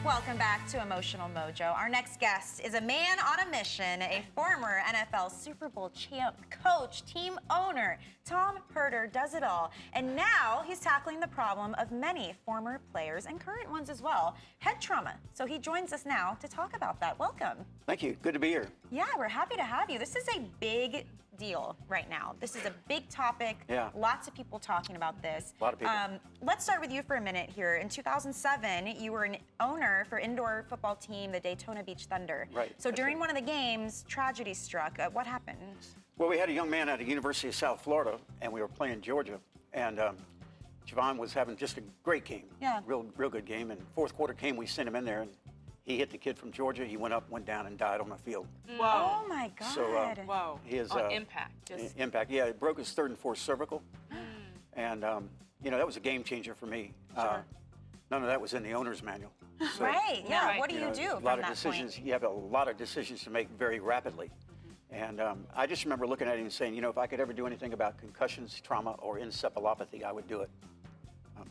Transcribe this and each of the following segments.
Welcome back to Emotional Mojo. Our next guest is a man on a mission, a former NFL Super Bowl champ, coach, team owner. Tom Herter does it all. And now he's tackling the problem of many former players and current ones as well, head trauma. So he joins us now to talk about that. Welcome. Thank you. Good to be here. Yeah, we're happy to have you. This is a big deal right now. This is a big topic. Yeah. Lots of people talking about this. A lot of people. Let's start with you for a minute here. In 2007, you were an owner for indoor football team, the Daytona Beach Thunder. Right. So during one of the games, tragedy struck. What happened? Well, we had a young man at the University of South Florida, and we were playing Georgia, and Javon was having just a great game. Yeah. Real good game. And fourth quarter came, we sent him in there, and he hit the kid from Georgia. He went up, went down, and died on the field. Whoa. Oh my God. So, whoa. His Impact. impact. Yeah, it broke his third and fourth cervical, and you know, that was a game changer for me. Sure. None of that was in the owner's manual. So, Right. Yeah. Right. What do you do a from lot of that decisions. point? You have a lot of decisions to make very rapidly. And I just remember looking at him and saying, you know, if I could ever do anything about concussions, trauma, or encephalopathy, I would do it.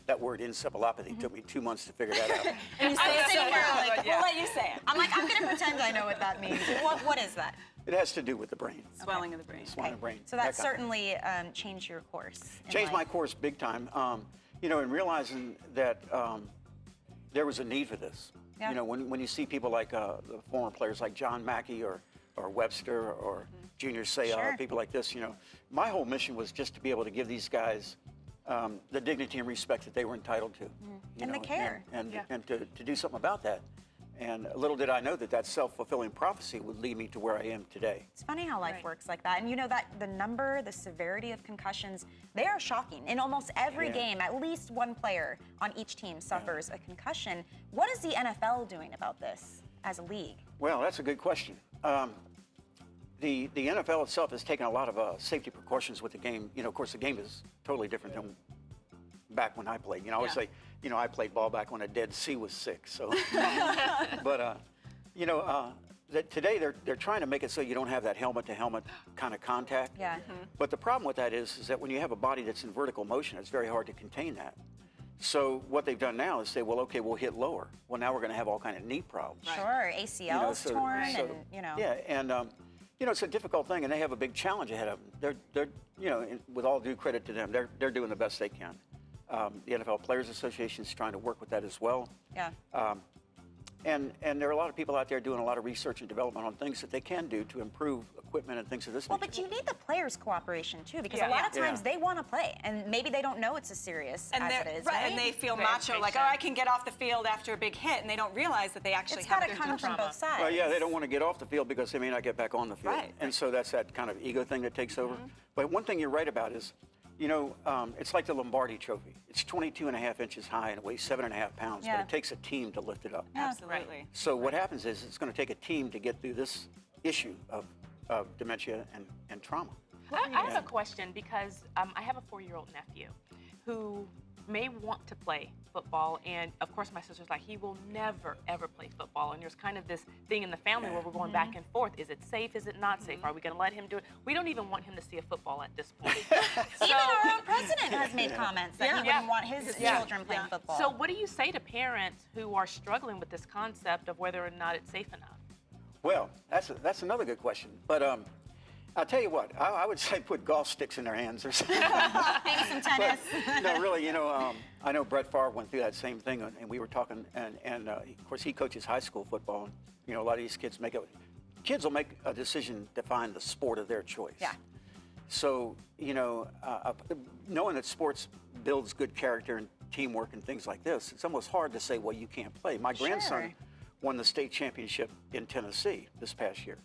That word encephalopathy took me 2 months to figure that out. And you say it sitting here like, we'll let you say it. I'm like, I'm going to pretend I know what that means. What is that? It has to do with the brain. Swelling of the brain. Swelling of the brain. So that kind of thing. certainly changed your course. in Changed my life. course big time. You know, in realizing that there was a need for this. Yeah. You know, when you see people like the former players like John Mackey or Webster or Junior Seau, Sure. people like this, you know, my whole mission was just to be able to give these guys the dignity and respect that they were entitled to. You And the know, care. And Yeah. to do something about that. And little did I know that that self-fulfilling prophecy would lead me to where I am today. It's funny how life Right. works like that. And you know that the severity of concussions, they are shocking. In almost every Yeah. game, at least one player on each team suffers a concussion. What is the NFL doing about this as a league? Well, that's a good question. The NFL itself has taken a lot of safety precautions with the game. You know, of course, the game is totally different than back when I played. You know, I always Yeah. say, you know, I played ball back when a Dead Sea was sick. So, but you know, that today they're trying to make it so you don't have that helmet-to-helmet kind of contact. Yeah. But the problem with that is that when you have a body that's in vertical motion, it's very hard to contain that. So what they've done now is say, well, okay, we'll hit lower. Well, now we're going to have all kind of knee problems. Sure, ACLs so- torn, so- and you know. Yeah, and you know, it's a difficult thing, and they have a big challenge ahead of them. They're you know, with all due credit to them, they're doing the best they can. The NFL Players Association is trying to work with that as well. Yeah. And there are a lot of people out there doing a lot of research and development on things that they can do to improve equipment and things of this Well, nature. but you need the players' cooperation too, because Yeah. a lot of Yeah. times they want to play, and maybe they don't know it's as serious And as they're- it is. right, and they feel The macho, like, oh, education. I can get off the field after a big hit, and they don't realize that they actually It's have got to a come from trauma. both sides. Well, yeah, they don't want to get off the field because they may not get back on the field. Right. And so that's that kind of ego thing that takes over. But one thing you're right about is, you know, it's like the Lombardi Trophy. It's 22.5 inches high and it weighs 7.5 pounds, Yeah. but it takes a team to lift it up. Absolutely. So what happens is it's going to take a team to get through this issue of dementia and trauma. I have a question because I have a 4-year-old nephew who may want to play football, and of course my sister's like, he will never ever play football, and there's kind of this thing in the family where we're going back and forth. Is it safe? Is it not safe? Are we going to let him do it? We don't even want him to see a football at this point. Even our own president has made comments that he Yeah. wouldn't want his Yeah. children playing Yeah. football. So what do you say to parents who are struggling with this concept of whether or not it's safe enough? Well, that's another good question. But I'll tell you what, I would say put golf sticks in their hands or something. Maybe some tennis. No, really, you know, I know Brett Favre went through that same thing, and we were talking, and of course he coaches high school football, and you know, a lot of these kids will make a decision to find the sport of their choice. Yeah. So, you know, knowing that sports builds good character and teamwork and things like this, it's almost hard to say, well, you can't play. My grandson won the state championship in Tennessee this past year.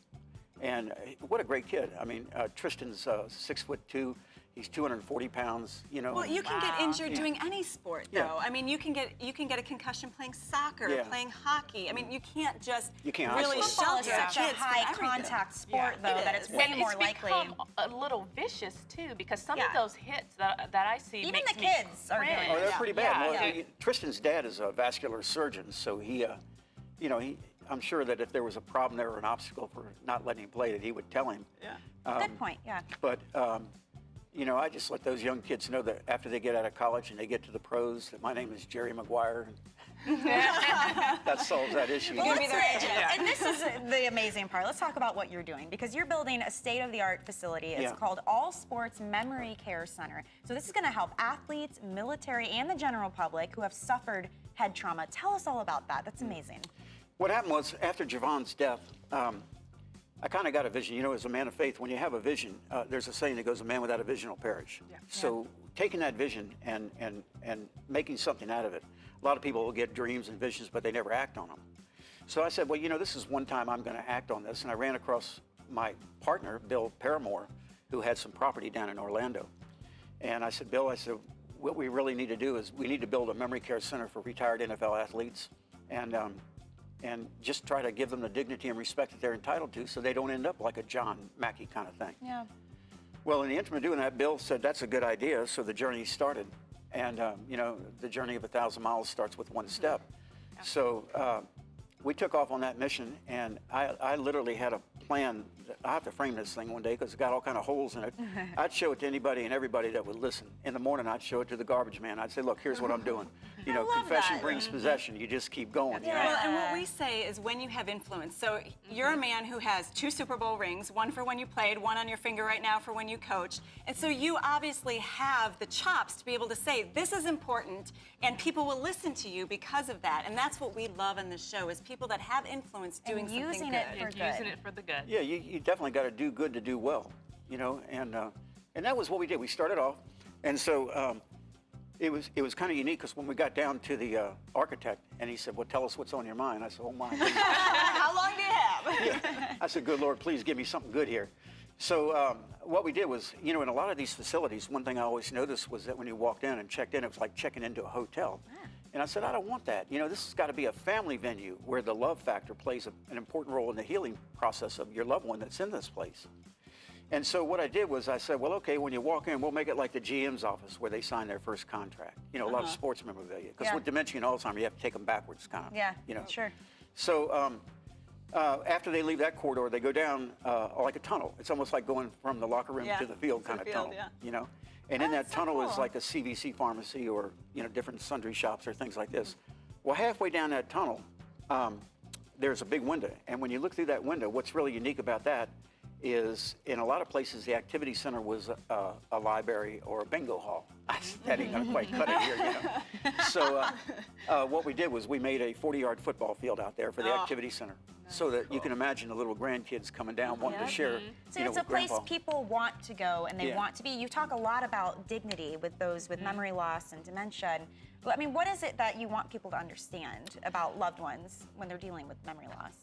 And what a great kid. I mean, Tristan's 6'2". He's 240 pounds, you know. Well, you can get injured Yeah. doing any sport, though. Yeah. I mean, you can get a concussion playing soccer, Yeah. playing hockey. I mean, you can't just You can't really isolate. Football is shelter such kids a from high everything. contact sport, Yeah. though, It that is. it's way And more it's likely. become a little vicious too, because some of Yeah. those hits that I see Even makes the me kids are cringe. doing Oh, they're Yeah. pretty bad. Yeah. Well, Yeah. Tristan's dad is a vascular surgeon, so he, you know, I'm sure that if there was a problem there or an obstacle for not letting him play, that he would tell him. Yeah. Good point, yeah. But you know, I just let those young kids know that after they get out of college and they get to the pros, that my name is Jerry Maguire. That solves that issue. Well, and this is the amazing part. Let's talk about what you're doing, because you're building a state-of-the-art facility. It's called All Sports Memory Care Center. So this is going to help athletes, military, and the general public who have suffered head trauma. Tell us all about that. That's amazing. What happened was, after Javon's death, I kind of got a vision. You know, as a man of faith, when you have a vision, there's a saying that goes, a man without a vision will perish. Yeah. So taking that vision and making something out of it. A lot of people will get dreams and visions, but they never act on them. So I said, well, you know, this is one time I'm going to act on this. And I ran across my partner, Bill Paramore, who had some property down in Orlando. And I said, Bill, I said, what we really need to do is we need to build a memory care center for retired NFL athletes. And just try to give them the dignity and respect that they're entitled to, so they don't end up like a John Mackey kind of thing. Yeah. Well, in the interim of doing that, Bill said that's a good idea, so the journey started. And you know, the journey of 1,000 miles starts with one step. So we took off on that mission, and I literally had a plan. I have to frame this thing one day because it's got all kind of holes in it. I'd show it to anybody and everybody that would listen. In the morning, I'd show it to the garbage man. I'd say, look, here's what I'm doing. You know, confession brings possession. You just keep going. Yeah. Well, and what we say is when you have influence. So you're a man who has 2 Super Bowl rings, one for when you played, one on your finger right now for when you coached. And so you obviously have the chops to be able to say, this is important, and people will listen to you because of that. And that's what we love in this show, is people that have influence doing something good. Using it for good. Using it for the good. Yeah, you definitely got to do good to do well, you know, and that was what we did. We started off, and so it was kind of unique, because when we got down to the architect, and he said, well, tell us what's on your mind. I said, oh, my. How long do you have? Yeah. I said, good Lord, please give me something good here. So what we did was, you know, in a lot of these facilities, one thing I always noticed was that when you walked in and checked in, it was like checking into a hotel. And I said, I don't want that. You know, this has got to be a family venue where the love factor plays an important role in the healing process of your loved one that's in this place. And so what I did was I said, well, okay, when you walk in, we'll make it like the GM's office where they sign their first contract. You know, a lot of sports memorabilia. Because with dementia and Alzheimer, you have to take them backwards, kind of. Yeah, you know. Sure. So after they leave that corridor, they go down like a tunnel. It's almost like going from the locker room to the field kind of tunnel, you know. And in that tunnel is like a CVC pharmacy, or, you know, different sundry shops or things like this. Well, halfway down that tunnel, there's a big window. And when you look through that window, what's really unique about that is, in a lot of places, the activity center was a library or a bingo hall. That ain't gonna quite cut it here, you know. So what we did was we made a 40-yard football field out there for the activity center, so that you can imagine the little grandkids coming down wanting to share. So you know, it's a place grandpa. people want to go, and they want to be. You talk a lot about dignity with those with memory loss and dementia. And, I mean, what is it that you want people to understand about loved ones when they're dealing with memory loss?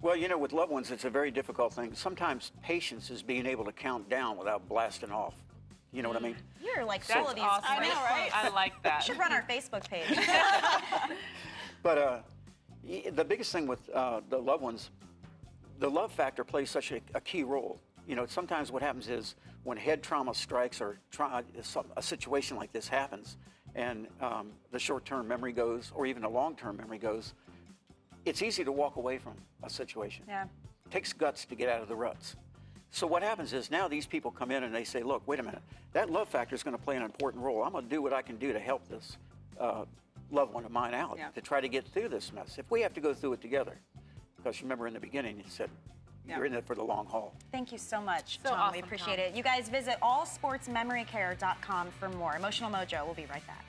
Well, you know, with loved ones, it's a very difficult thing. Sometimes patience is being able to count down without blasting off. You know what I mean? You're like That's all these awesome. great I know, right? I like that. You should run our Facebook page. But the biggest thing with the loved ones, the love factor plays such a key role. You know, sometimes what happens is when head trauma strikes, or a situation like this happens, and the short-term memory goes, or even the long-term memory goes, it's easy to walk away from a situation. Yeah. It takes guts to get out of the ruts. So what happens is now these people come in and they say, look, wait a minute, that love factor is going to play an important role. I'm going to do what I can do to help this loved one of mine out, to try to get through this mess. If we have to go through it together, because you remember in the beginning you said, you're in it for the long haul. Thank you so much, So Tom. awesome, We appreciate Tom. it. You guys visit allsportsmemorycare.com for more. Emotional Mojo. We'll be right back.